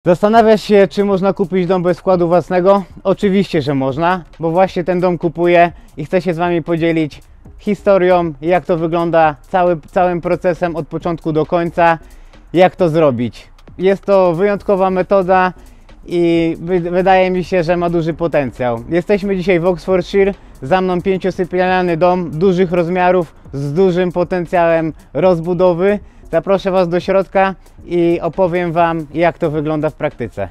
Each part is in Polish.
Zastanawiasz się, czy można kupić dom bez wkładu własnego? Oczywiście, że można, bo właśnie ten dom kupuję i chcę się z Wami podzielić historią, jak to wygląda, całym procesem od początku do końca, jak to zrobić. Jest to wyjątkowa metoda i wydaje mi się, że ma duży potencjał. Jesteśmy dzisiaj w Oxfordshire, za mną 5-sypialny dom dużych rozmiarów z dużym potencjałem rozbudowy. Zaproszę Was do środka i opowiem Wam, jak to wygląda w praktyce.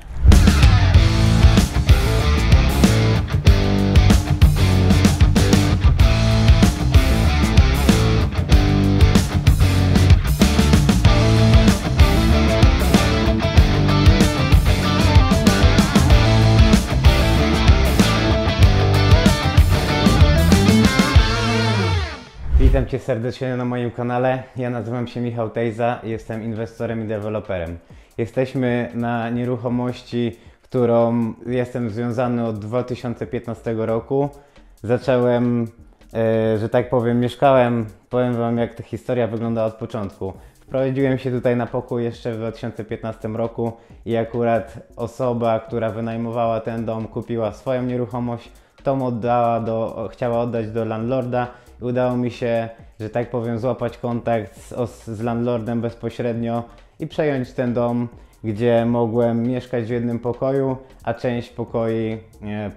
Witam Cię serdecznie na moim kanale. Ja nazywam się Michał Tejza i jestem inwestorem i deweloperem. Jesteśmy na nieruchomości, którą jestem związany od 2015 roku. Zacząłem, że tak powiem, powiem Wam, jak ta historia wygląda od początku. Wprowadziłem się tutaj na pokój jeszcze w 2015 roku i akurat osoba, która wynajmowała ten dom, kupiła swoją nieruchomość, tą chciała oddać do landlorda. Udało mi się, że tak powiem, złapać kontakt z landlordem bezpośrednio i przejąć ten dom, gdzie mogłem mieszkać w jednym pokoju, a część pokoi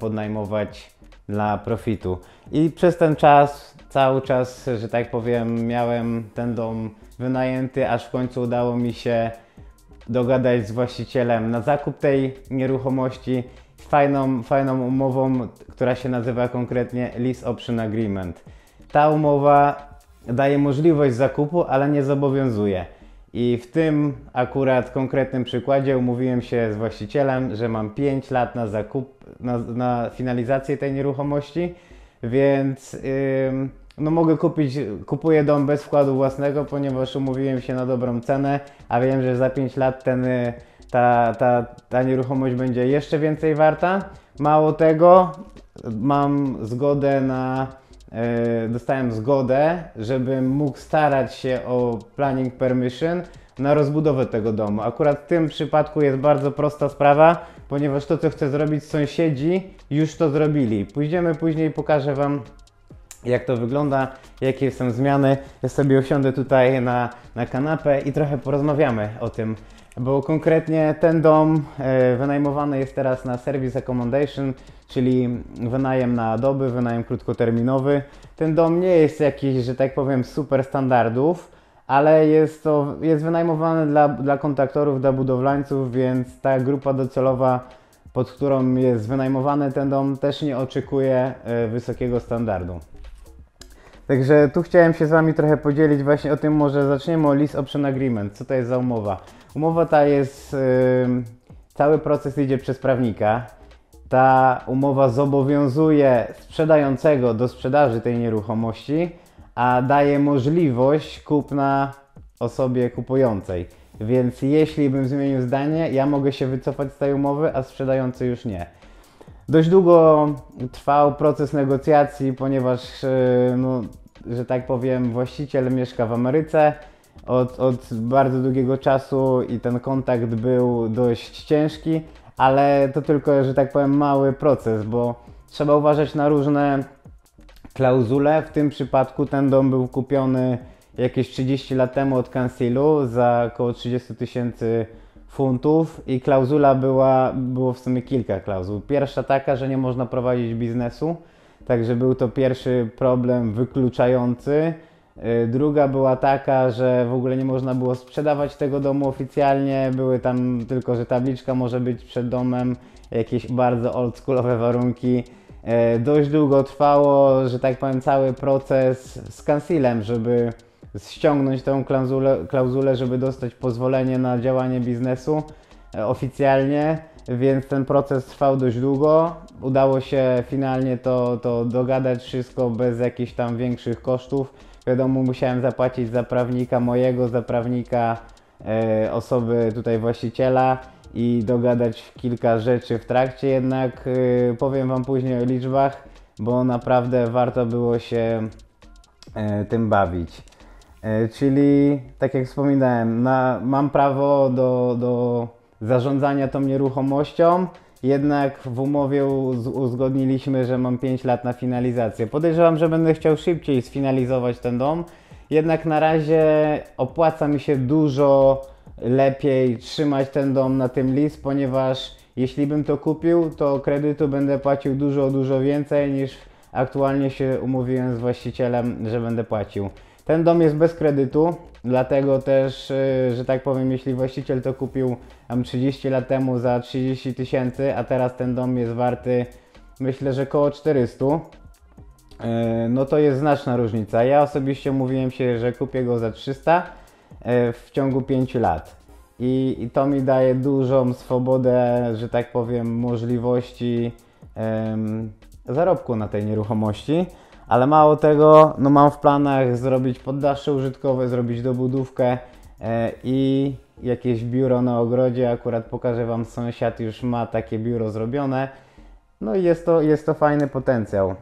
podnajmować dla profitu. I przez ten czas, cały czas, że tak powiem, miałem ten dom wynajęty, aż w końcu udało mi się dogadać z właścicielem na zakup tej nieruchomości fajną umową, która się nazywa konkretnie Lease Option Agreement. Ta umowa daje możliwość zakupu, ale nie zobowiązuje. I w tym akurat konkretnym przykładzie umówiłem się z właścicielem, że mam 5 lat na zakup, na finalizację tej nieruchomości, więc kupuję dom bez wkładu własnego, ponieważ umówiłem się na dobrą cenę, a wiem, że za 5 lat ta nieruchomość będzie jeszcze więcej warta. Mało tego, dostałem zgodę, żebym mógł starać się o planning permission na rozbudowę tego domu. Akurat w tym przypadku jest bardzo prosta sprawa, ponieważ to, co chcę zrobić, sąsiedzi już to zrobili. Później pokażę Wam, jak to wygląda, jakie są zmiany. Ja sobie usiądę tutaj na kanapę i trochę porozmawiamy o tym, bo konkretnie ten dom wynajmowany jest teraz na service accommodation, czyli wynajem na doby, wynajem krótkoterminowy. Ten dom nie jest jakiś, że tak powiem, super standardów, ale jest wynajmowany dla kontraktorów, dla budowlańców, więc ta grupa docelowa, pod którą jest wynajmowany ten dom, też nie oczekuje wysokiego standardu. Także tu chciałem się z Wami trochę podzielić właśnie o tym, może zaczniemy o Lease Option Agreement. Co to jest za umowa? Umowa ta jest, cały proces idzie przez prawnika. Ta umowa zobowiązuje sprzedającego do sprzedaży tej nieruchomości, a daje możliwość kupna osobie kupującej. Więc jeśli bym zmienił zdanie, ja mogę się wycofać z tej umowy, a sprzedający już nie. Dość długo trwał proces negocjacji, ponieważ, że tak powiem, właściciel mieszka w Ameryce od bardzo długiego czasu i ten kontakt był dość ciężki, ale to tylko, że tak powiem, mały proces, bo trzeba uważać na różne klauzule. W tym przypadku ten dom był kupiony jakieś 30 lat temu od Councilu za około 30 000 funtów i było w sumie kilka klauzul. Pierwsza taka, że nie można prowadzić biznesu, także był to pierwszy problem wykluczający. Druga była taka, że w ogóle nie można było sprzedawać tego domu oficjalnie, były tam tylko, że tabliczka może być przed domem, jakieś bardzo oldschoolowe warunki. Dość długo trwało, że tak powiem, cały proces z Councilem, żeby ściągnąć tą klauzulę, żeby dostać pozwolenie na działanie biznesu oficjalnie, więc ten proces trwał dość długo. Udało się finalnie to dogadać wszystko bez jakichś tam większych kosztów. Wiadomo, musiałem zapłacić za prawnika mojego, za prawnika osoby tutaj właściciela i dogadać kilka rzeczy w trakcie, jednak powiem Wam później o liczbach, bo naprawdę warto było się tym bawić. Czyli, tak jak wspominałem, mam prawo do zarządzania tą nieruchomością. Jednak w umowie uzgodniliśmy, że mam 5 lat na finalizację. Podejrzewam, że będę chciał szybciej sfinalizować ten dom. Jednak na razie opłaca mi się dużo lepiej trzymać ten dom na tym lease, ponieważ jeśli bym to kupił, to kredytu będę płacił dużo więcej niż aktualnie się umówiłem z właścicielem, że będę płacił. Ten dom jest bez kredytu, dlatego też, że tak powiem, jeśli właściciel to kupił tam 30 lat temu za 30 tysięcy, a teraz ten dom jest warty, myślę, że około 400, no to jest znaczna różnica. Ja osobiście mówiłem się, że kupię go za 300 w ciągu 5 lat. I to mi daje dużą swobodę, że tak powiem, możliwości zarobku na tej nieruchomości. Ale mało tego, no mam w planach zrobić poddasze użytkowe, zrobić dobudówkę i jakieś biuro na ogrodzie. Akurat pokażę Wam, sąsiad już ma takie biuro zrobione. No i jest to fajny potencjał.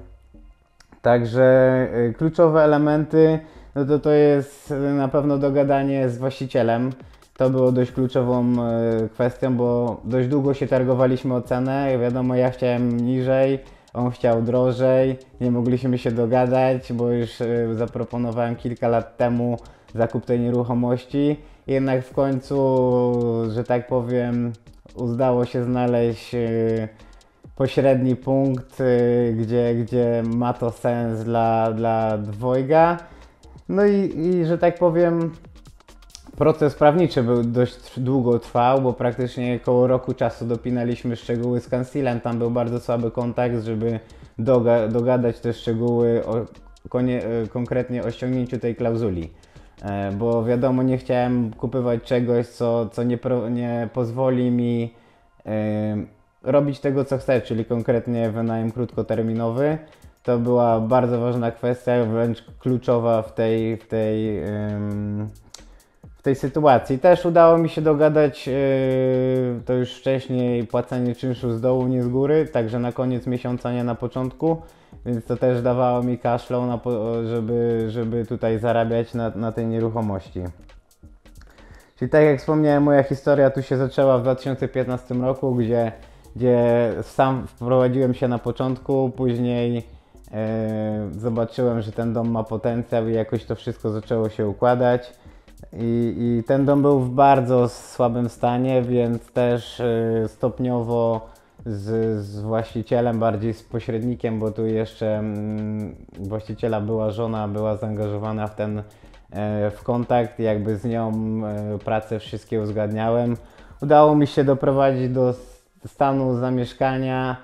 Także kluczowe elementy, no to jest na pewno dogadanie z właścicielem. To było dość kluczową kwestią, bo dość długo się targowaliśmy o cenę. Wiadomo, ja chciałem niżej, on chciał drożej, nie mogliśmy się dogadać, bo już zaproponowałem kilka lat temu zakup tej nieruchomości. Jednak w końcu, że tak powiem, udało się znaleźć pośredni punkt, gdzie ma to sens dla dwojga. No i że tak powiem, proces prawniczy dość długo trwał, bo praktycznie około roku czasu dopinaliśmy szczegóły z Kansilem. Tam był bardzo słaby kontakt, żeby dogadać te szczegóły konkretnie o ściągnięciu tej klauzuli. Bo wiadomo, nie chciałem kupywać czegoś, co nie pozwoli mi robić tego, co chcę, czyli konkretnie wynajem krótkoterminowy. To była bardzo ważna kwestia, wręcz kluczowa w tej sytuacji. Też udało mi się dogadać to już wcześniej płacenie czynszu z dołu, nie z góry, także na koniec miesiąca, nie na początku, więc to też dawało mi cash flow, żeby tutaj zarabiać na tej nieruchomości. Czyli tak jak wspomniałem, moja historia tu się zaczęła w 2015 roku, gdzie sam wprowadziłem się na początku, później zobaczyłem, że ten dom ma potencjał i jakoś to wszystko zaczęło się układać. I ten dom był w bardzo słabym stanie, więc też stopniowo z właścicielem, bardziej z pośrednikiem, bo tu jeszcze właściciela była żona, była zaangażowana w kontakt, jakby z nią pracę wszystkie uzgadniałem. Udało mi się doprowadzić do stanu zamieszkania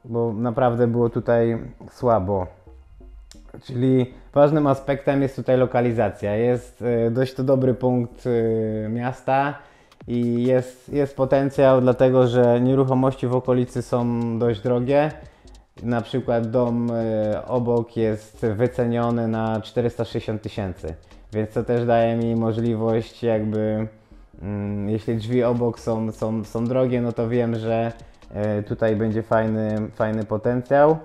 bo naprawdę było tutaj słabo. Czyli ważnym aspektem jest tutaj lokalizacja. Jest dość to dobry punkt miasta i jest potencjał, dlatego że nieruchomości w okolicy są dość drogie. Na przykład dom obok jest wyceniony na 460 tysięcy, więc to też daje mi możliwość, jakby jeśli drzwi obok są drogie, no to wiem, że tutaj będzie fajny potencjał.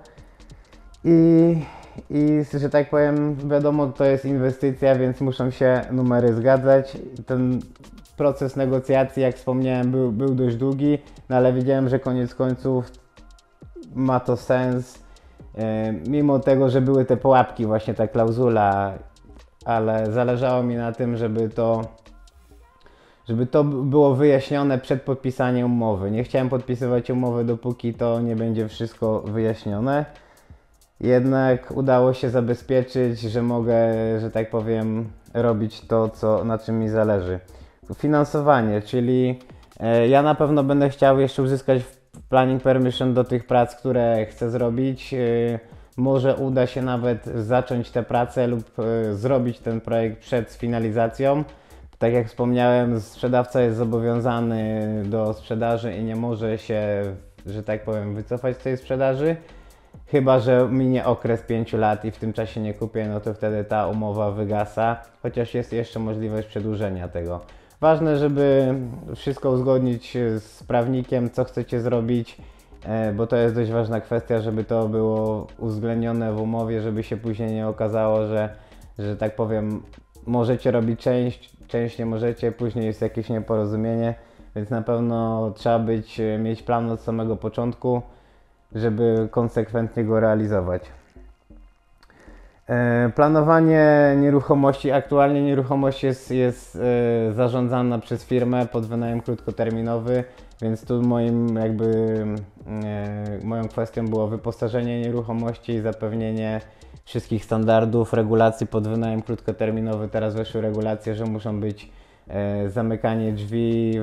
I że tak powiem, wiadomo, to jest inwestycja, więc muszą się numery zgadzać. Ten proces negocjacji, jak wspomniałem, był dość długi, no ale wiedziałem, że koniec końców ma to sens. Mimo tego, że były te pułapki, właśnie ta klauzula, ale zależało mi na tym, żeby to było wyjaśnione przed podpisaniem umowy. Nie chciałem podpisywać umowy, dopóki to nie będzie wszystko wyjaśnione. Jednak udało się zabezpieczyć, że mogę, że tak powiem, robić to, na czym mi zależy. Finansowanie, czyli ja na pewno będę chciał jeszcze uzyskać planning permission do tych prac, które chcę zrobić. Może uda się nawet zacząć te prace lub zrobić ten projekt przed finalizacją. Tak jak wspomniałem, sprzedawca jest zobowiązany do sprzedaży i nie może się, że tak powiem, wycofać z tej sprzedaży. Chyba że minie okres 5 lat i w tym czasie nie kupię, no to wtedy ta umowa wygasa, chociaż jest jeszcze możliwość przedłużenia tego. Ważne, żeby wszystko uzgodnić z prawnikiem, co chcecie zrobić, bo to jest dość ważna kwestia, żeby to było uwzględnione w umowie, żeby się później nie okazało, że tak powiem, możecie robić część nie możecie, później jest jakieś nieporozumienie, więc na pewno trzeba mieć plan od samego początku, żeby konsekwentnie go realizować. Planowanie nieruchomości. Aktualnie nieruchomość jest zarządzana przez firmę pod wynajem krótkoterminowy, więc tu moją kwestią było wyposażenie nieruchomości i zapewnienie wszystkich standardów, regulacji pod wynajem krótkoterminowy. Teraz weszły regulacje, że muszą być zamykanie drzwi,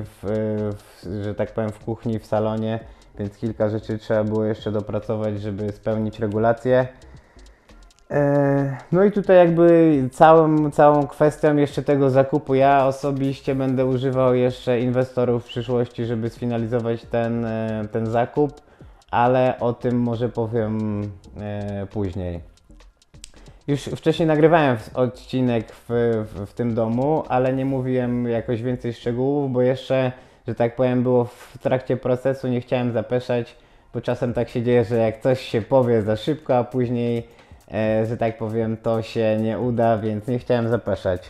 że tak powiem, w kuchni, w salonie, więc kilka rzeczy trzeba było jeszcze dopracować, żeby spełnić regulacje. No i tutaj całą kwestią jeszcze tego zakupu, ja osobiście będę używał jeszcze inwestorów w przyszłości, żeby sfinalizować ten zakup, ale o tym może powiem później. Już wcześniej nagrywałem odcinek w tym domu, ale nie mówiłem jakoś więcej szczegółów, bo jeszcze, że tak powiem, było w trakcie procesu, nie chciałem zapeszać, bo czasem tak się dzieje, że jak coś się powie za szybko, a później, że tak powiem, to się nie uda, więc nie chciałem zapeszać.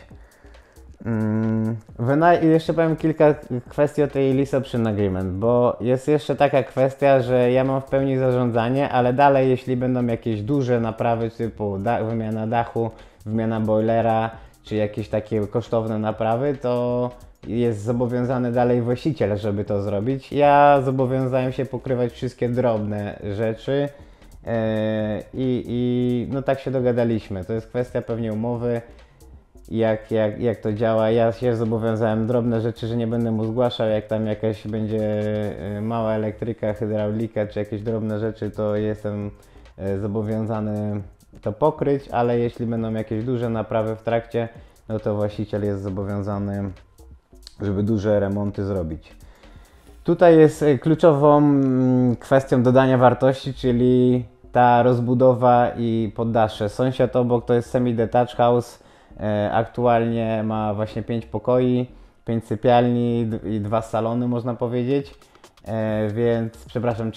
I jeszcze powiem kilka kwestii o tej lease option agreement, bo jest jeszcze taka kwestia, że ja mam w pełni zarządzanie, ale dalej jeśli będą jakieś duże naprawy typu wymiana dachu, wymiana boilera, czy jakieś takie kosztowne naprawy, to jest zobowiązany dalej właściciel, żeby to zrobić. Ja zobowiązałem się pokrywać wszystkie drobne rzeczy no tak się dogadaliśmy. To jest kwestia pewnie umowy. Jak to działa. Ja się zobowiązałem drobne rzeczy, że nie będę mu zgłaszał, jak tam jakaś będzie mała elektryka, hydraulika czy jakieś drobne rzeczy, to jestem zobowiązany to pokryć, ale jeśli będą jakieś duże naprawy w trakcie, no to właściciel jest zobowiązany, żeby duże remonty zrobić. Tutaj jest kluczową kwestią dodania wartości, czyli ta rozbudowa i poddasze. Sąsiad obok to jest semi-detached house. Aktualnie ma właśnie 5 pokoi, 5 sypialni i 2 salony, można powiedzieć. Więc, przepraszam,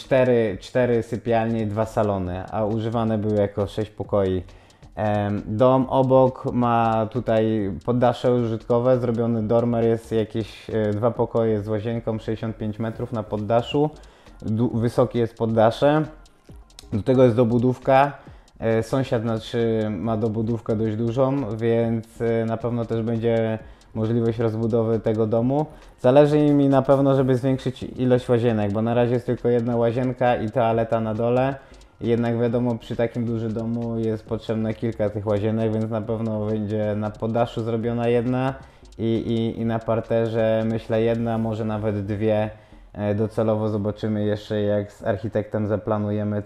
4 sypialnie i 2 salony, a używane były jako 6 pokoi. Dom obok ma tutaj poddasze użytkowe, zrobiony dormer, jest jakieś 2 pokoje z łazienką, 65 metrów na poddaszu. Wysokie jest poddasze. Do tego jest dobudówka. Sąsiad ma dobudówkę dość dużą, więc na pewno też będzie możliwość rozbudowy tego domu. Zależy mi na pewno, żeby zwiększyć ilość łazienek, bo na razie jest tylko jedna łazienka i toaleta na dole. Jednak wiadomo, przy takim dużym domu jest potrzebne kilka tych łazienek, więc na pewno będzie na poddaszu zrobiona jedna i na parterze myślę jedna, może nawet 2. Docelowo zobaczymy jeszcze, jak z architektem zaplanujemy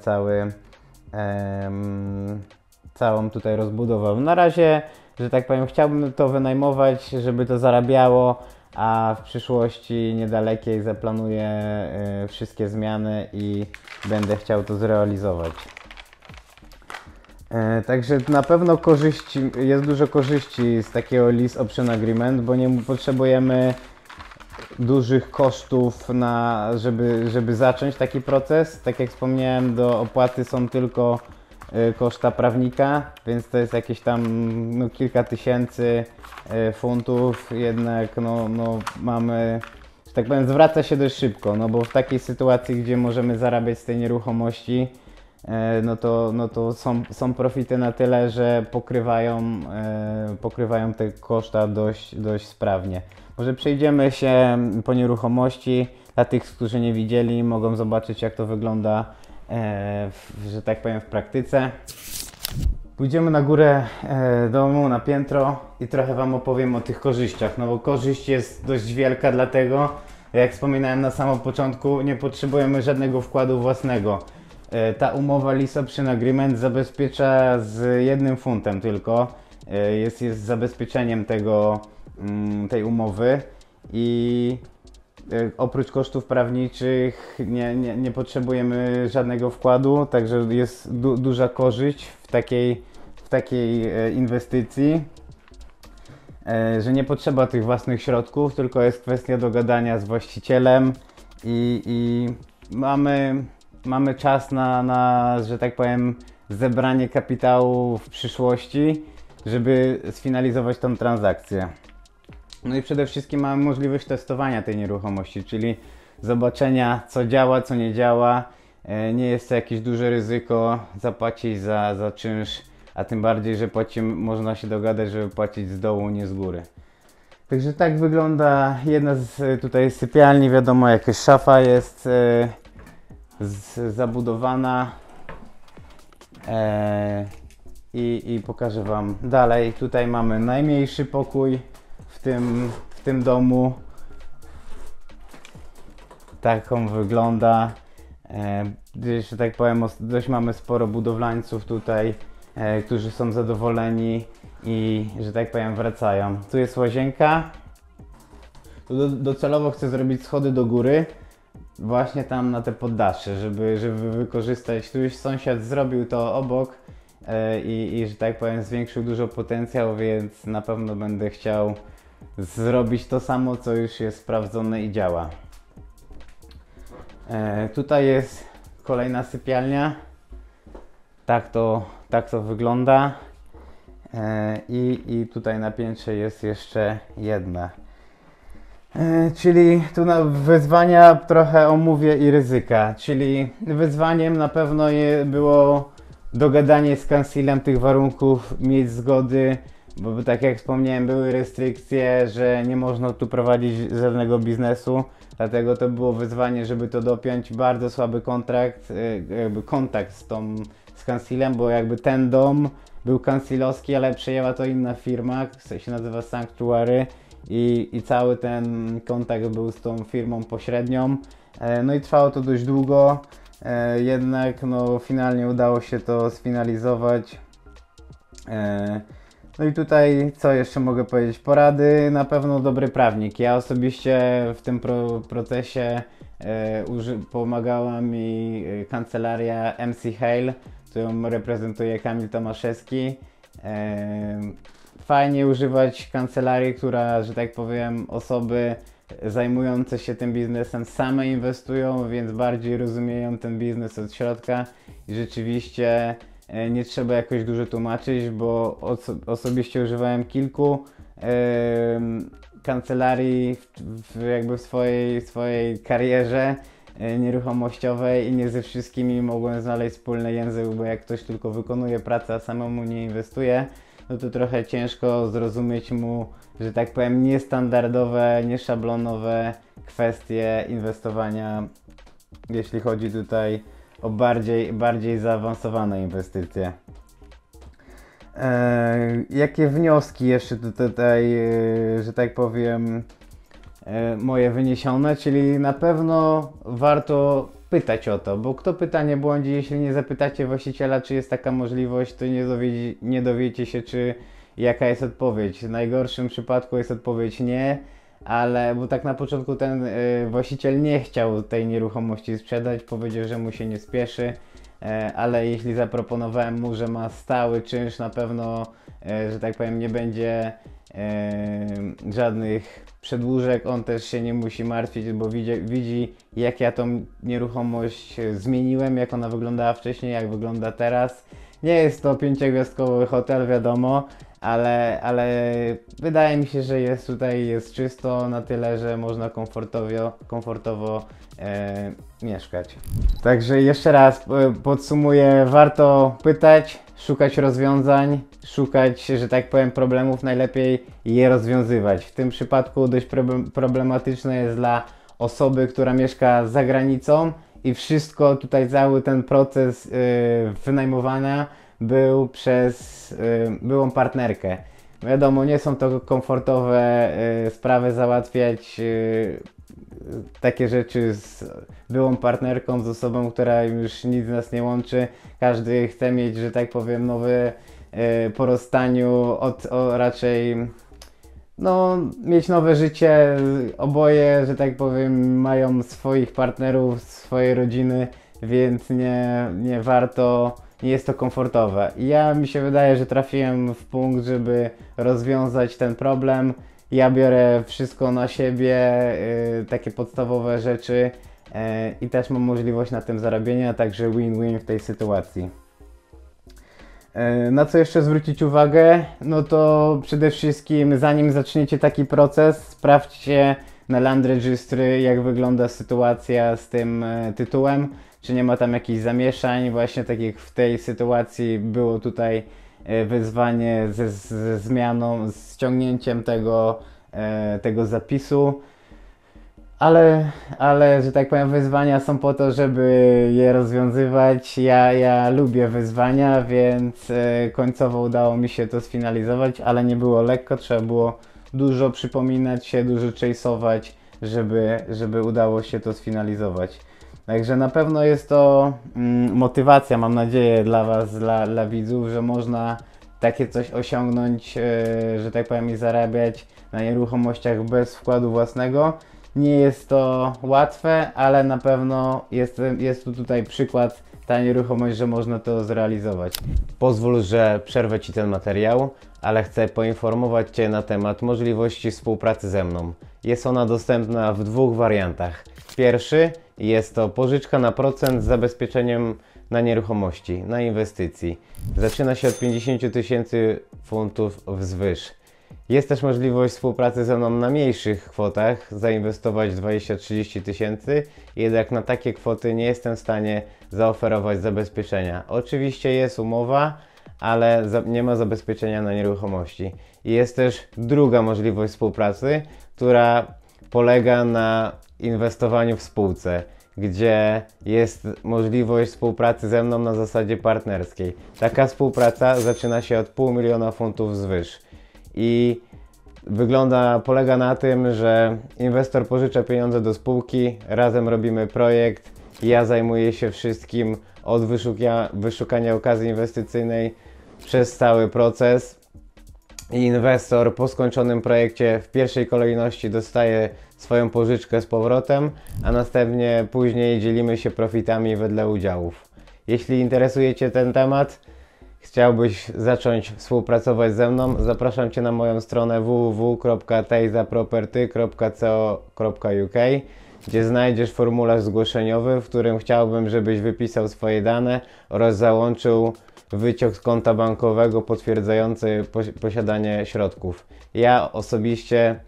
całą tutaj rozbudowę. Na razie, że tak powiem, chciałbym to wynajmować, żeby to zarabiało, a w przyszłości niedalekiej zaplanuję wszystkie zmiany i będę chciał to zrealizować. Także na pewno jest dużo korzyści z takiego lease option agreement, bo nie potrzebujemy dużych kosztów, żeby zacząć taki proces. Tak jak wspomniałem, do opłaty są tylko koszta prawnika, więc to jest jakieś tam kilka tysięcy funtów, jednak mamy, że tak powiem, zwraca się dość szybko, bo w takiej sytuacji, gdzie możemy zarabiać z tej nieruchomości, no to są profity na tyle, że pokrywają te koszta dość sprawnie. Może przejdziemy się po nieruchomości. Dla tych, którzy nie widzieli, mogą zobaczyć, jak to wygląda, że tak powiem, w praktyce. Pójdziemy na górę domu, na piętro i trochę Wam opowiem o tych korzyściach, bo korzyść jest dość wielka, dlatego, jak wspominałem na samym początku, nie potrzebujemy żadnego wkładu własnego. Ta umowa lease option agreement zabezpiecza z 1 funtem tylko, jest zabezpieczeniem tej umowy i oprócz kosztów prawniczych nie potrzebujemy żadnego wkładu, także jest duża korzyść w takiej inwestycji, że nie potrzeba tych własnych środków, tylko jest kwestia dogadania z właścicielem i mamy czas na, że tak powiem, zebranie kapitału w przyszłości. żeby sfinalizować tą transakcję. No i przede wszystkim mamy możliwość testowania tej nieruchomości, czyli zobaczenia, co działa, co nie działa. Nie jest to jakieś duże ryzyko zapłacić za czynsz, a tym bardziej, że można się dogadać, żeby płacić z dołu, nie z góry. Także tak wygląda jedna z tutaj sypialni. Wiadomo, jakaś szafa jest zabudowana. I pokażę Wam dalej. Tutaj mamy najmniejszy pokój w tym domu. Tak on wygląda. Gdyż, że tak powiem, dość mamy sporo budowlańców tutaj, którzy są zadowoleni i, że tak powiem, wracają. Tu jest łazienka. Docelowo chcę zrobić schody do góry, właśnie tam na te poddasze, żeby wykorzystać. Tu już sąsiad zrobił to obok i, że tak powiem, zwiększył dużo potencjał, więc na pewno będę chciał zrobić to samo, co już jest sprawdzone i działa. Tutaj jest kolejna sypialnia. Tak to wygląda. I tutaj na piętrze jest jeszcze jedna. Czyli tu wyzwania trochę omówię i ryzyka. Czyli wyzwaniem na pewno było dogadanie z kancelem tych warunków, mieć zgody, bo tak jak wspomniałem, były restrykcje, że nie można tu prowadzić żadnego biznesu. Dlatego to było wyzwanie, żeby to dopiąć. Bardzo słaby kontakt z kancelem, bo jakby ten dom był kancelowski, ale przejęła to inna firma, która się nazywa Sanctuary i cały ten kontakt był z tą firmą pośrednią. No i trwało to dość długo, jednak no, finalnie udało się to sfinalizować. No i tutaj co jeszcze mogę powiedzieć? Porady, na pewno dobry prawnik. Ja osobiście w tym procesie pomagała mi kancelaria MC Hale, którą reprezentuje Kamil Tomaszewski. Fajnie używać kancelarii, która, że tak powiem, osoby zajmujące się tym biznesem same inwestują, więc bardziej rozumieją ten biznes od środka i rzeczywiście nie trzeba jakoś dużo tłumaczyć, bo osobiście używałem kilku kancelarii jakby w swojej karierze nieruchomościowej i nie ze wszystkimi mogłem znaleźć wspólny język, bo jak ktoś tylko wykonuje pracę, a samemu nie inwestuje, no to trochę ciężko zrozumieć mu, że tak powiem, niestandardowe, nieszablonowe kwestie inwestowania, jeśli chodzi tutaj o bardziej zaawansowane inwestycje. Jakie wnioski jeszcze tutaj, że tak powiem, moje wyniesione, czyli na pewno warto pytać o to, bo kto pyta nie błądzi. Jeśli nie zapytacie właściciela, czy jest taka możliwość, to nie dowiecie się, jaka jest odpowiedź. W najgorszym przypadku jest odpowiedź nie, ale bo tak na początku ten właściciel nie chciał tej nieruchomości sprzedać, powiedział, że mu się nie spieszy, ale jeśli zaproponowałem mu, że ma stały czynsz, na pewno, że tak powiem, nie będzie żadnych przedłużek, on też się nie musi martwić, bo widzi jak ja tą nieruchomość zmieniłem, jak ona wyglądała wcześniej, jak wygląda teraz. Nie jest to 5-gwiazdkowy hotel, wiadomo, ale wydaje mi się, że jest czysto na tyle, że można komfortowo mieszkać. Także jeszcze raz podsumuję, warto pytać, szukać rozwiązań, szukać, że tak powiem, problemów, najlepiej je rozwiązywać. W tym przypadku dość problematyczne jest dla osoby, która mieszka za granicą i wszystko tutaj, cały ten proces wynajmowania był przez byłą partnerkę. Wiadomo, nie są to komfortowe sprawy załatwiać takie rzeczy z byłą partnerką, z osobą, która już nic z nas nie łączy. Każdy chce mieć, że tak powiem, nowy po rozstaniu, raczej no, mieć nowe życie. Oboje, że tak powiem, mają swoich partnerów, swoje rodziny, więc nie warto, nie jest to komfortowe. I mi się wydaje, że trafiłem w punkt, żeby rozwiązać ten problem. Ja biorę wszystko na siebie, takie podstawowe rzeczy i też mam możliwość na tym zarabiania, także win-win w tej sytuacji. Na co jeszcze zwrócić uwagę? No to przede wszystkim zanim zaczniecie taki proces, sprawdźcie na Land Registry, jak wygląda sytuacja z tym tytułem, czy nie ma tam jakichś zamieszań, właśnie tak jak w tej sytuacji było tutaj wyzwanie ze zmianą, z ściągnięciem tego zapisu. Ale, że tak powiem, wyzwania są po to, żeby je rozwiązywać. Ja lubię wyzwania, więc końcowo udało mi się to sfinalizować, ale nie było lekko, trzeba było dużo przypominać się, dużo chase'ować, żeby udało się to sfinalizować. Także na pewno jest to motywacja, mam nadzieję, dla Was, dla widzów, że można takie coś osiągnąć, że tak powiem, i zarabiać na nieruchomościach bez wkładu własnego. Nie jest to łatwe, ale na pewno jest tu tutaj przykład, ta nieruchomość, że można to zrealizować. Pozwól, że przerwę Ci ten materiał, ale chcę poinformować Cię na temat możliwości współpracy ze mną. Jest ona dostępna w dwóch wariantach. Pierwszy jest to pożyczka na procent z zabezpieczeniem na nieruchomości, na inwestycji. Zaczyna się od 50 000 funtów wzwyż. Jest też możliwość współpracy ze mną na mniejszych kwotach, zainwestować 20-30 tysięcy, jednak na takie kwoty nie jestem w stanie zaoferować zabezpieczenia. Oczywiście jest umowa, ale nie ma zabezpieczenia na nieruchomości. I jest też druga możliwość współpracy, która polega na inwestowaniu w spółce, gdzie jest możliwość współpracy ze mną na zasadzie partnerskiej. Taka współpraca zaczyna się od 500 000 funtów wzwyż. I polega na tym, że inwestor pożycza pieniądze do spółki, razem robimy projekt, ja zajmuję się wszystkim od wyszukania okazji inwestycyjnej przez cały proces i inwestor po skończonym projekcie w pierwszej kolejności dostaje swoją pożyczkę z powrotem, a następnie później dzielimy się profitami wedle udziałów. Jeśli interesuje Cię ten temat, chciałbyś zacząć współpracować ze mną, zapraszam Cię na moją stronę www.tejzaproperty.co.uk, gdzie znajdziesz formularz zgłoszeniowy, w którym chciałbym, żebyś wypisał swoje dane oraz załączył wyciąg z konta bankowego potwierdzający posiadanie środków. Ja osobiście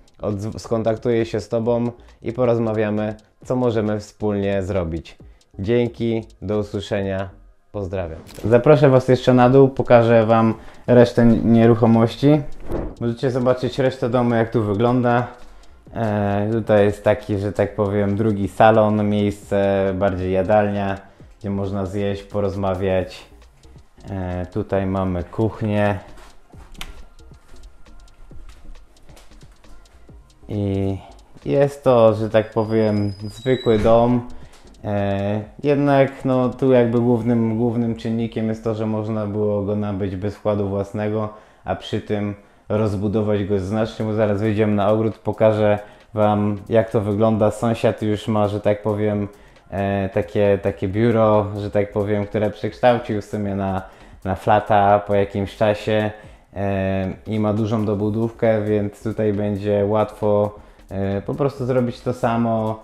skontaktuję się z Tobą i porozmawiamy, co możemy wspólnie zrobić. Dzięki, do usłyszenia. Pozdrawiam. Zaproszę Was jeszcze na dół, pokażę Wam resztę nieruchomości. Możecie zobaczyć resztę domu, jak tu wygląda. Tutaj jest taki, że tak powiem, drugi salon, miejsce bardziej jadalnia, gdzie można zjeść, porozmawiać. Tutaj mamy kuchnię. I jest to, że tak powiem, zwykły dom. Jednak no, tu jakby głównym czynnikiem jest to, że można było go nabyć bez wkładu własnego, a przy tym rozbudować go znacznie, bo zaraz wyjdziemy na ogród, pokażę Wam, jak to wygląda. Sąsiad już ma, że tak powiem, takie biuro, że tak powiem, które przekształcił w sumie na flata po jakimś czasie i ma dużą dobudówkę, więc tutaj będzie łatwo po prostu zrobić to samo.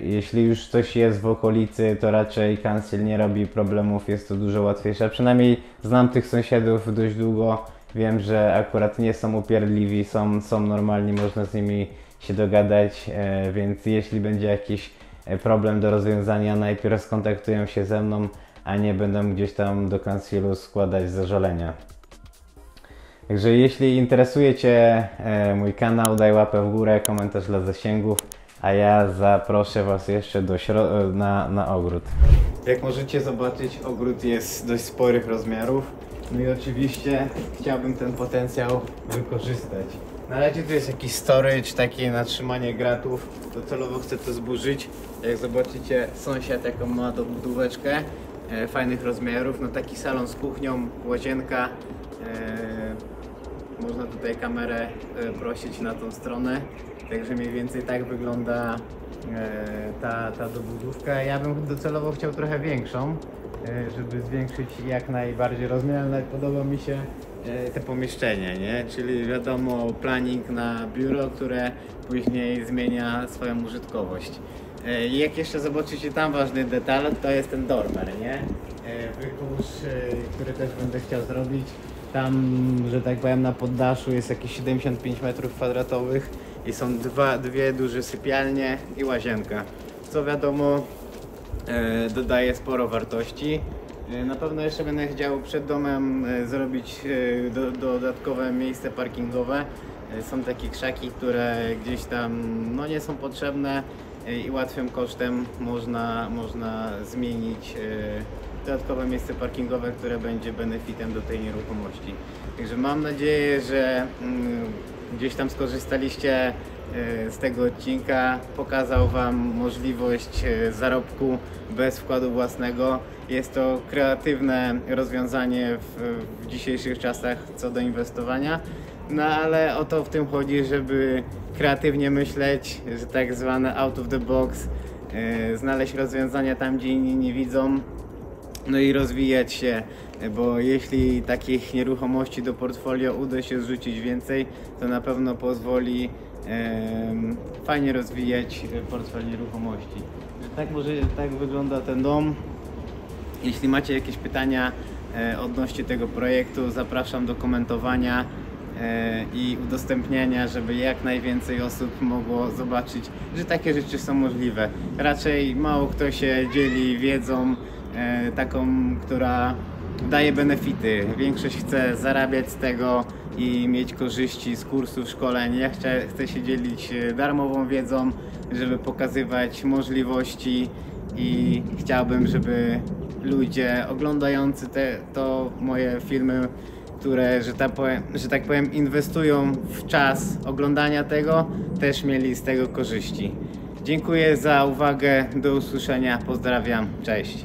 Jeśli już coś jest w okolicy, to raczej cancel nie robi problemów, jest to dużo łatwiejsze. Przynajmniej znam tych sąsiadów dość długo, wiem, że akurat nie są upierdliwi, są normalni, można z nimi się dogadać, więc jeśli będzie jakiś problem do rozwiązania, najpierw skontaktują się ze mną, a nie będą gdzieś tam do cancelu składać zażalenia. Także jeśli interesuje Cię mój kanał, daj łapę w górę, komentarz dla zasięgów. A ja zaproszę Was jeszcze na ogród. Jak możecie zobaczyć, ogród jest dość sporych rozmiarów. No i oczywiście chciałbym ten potencjał wykorzystać. Na razie tu jest jakiś storage, takie na trzymanie gratów. Docelowo chcę to zburzyć. Jak zobaczycie, sąsiad jaką ma dobudóweczkę fajnych rozmiarów. No taki salon z kuchnią, łazienka. Można tutaj kamerę prosić na tą stronę. Także mniej więcej tak wygląda ta dobudówka. Ja bym docelowo chciał trochę większą, żeby zwiększyć jak najbardziej rozmiar, ale podoba mi się te pomieszczenie, nie? Czyli wiadomo, planning na biuro, które później zmienia swoją użytkowość. I jak jeszcze zobaczycie tam ważny detal, to jest ten dormer, nie? Wykurz, który też będę chciał zrobić. Tam, że tak powiem, na poddaszu jest jakieś 75 m2 i są dwie duże sypialnie i łazienka. Co wiadomo, dodaje sporo wartości. Na pewno jeszcze będę chciał przed domem zrobić dodatkowe miejsce parkingowe. Są takie krzaki, które gdzieś tam no, nie są potrzebne i łatwym kosztem można zmienić dodatkowe miejsce parkingowe, które będzie benefitem do tej nieruchomości. Także mam nadzieję, że gdzieś tam skorzystaliście z tego odcinka, pokazał Wam możliwość zarobku bez wkładu własnego. Jest to kreatywne rozwiązanie w dzisiejszych czasach co do inwestowania, no ale o to w tym chodzi, żeby kreatywnie myśleć, że tak zwane out of the box, znaleźć rozwiązania tam, gdzie inni nie widzą, no i rozwijać się, bo jeśli takich nieruchomości do portfolio uda się zrzucić więcej, to na pewno pozwoli fajnie rozwijać portfel nieruchomości. Tak wygląda ten dom. Jeśli macie jakieś pytania odnośnie tego projektu, zapraszam do komentowania i udostępniania, żeby jak najwięcej osób mogło zobaczyć, że takie rzeczy są możliwe. Raczej mało kto się dzieli wiedzą taką, która daje benefity. Większość chce zarabiać z tego i mieć korzyści z kursów, szkoleń. Ja chcę się dzielić darmową wiedzą, żeby pokazywać możliwości i chciałbym, żeby ludzie oglądający to moje filmy, które, że tak powiem, inwestują w czas oglądania tego, też mieli z tego korzyści. Dziękuję za uwagę, do usłyszenia, pozdrawiam, cześć.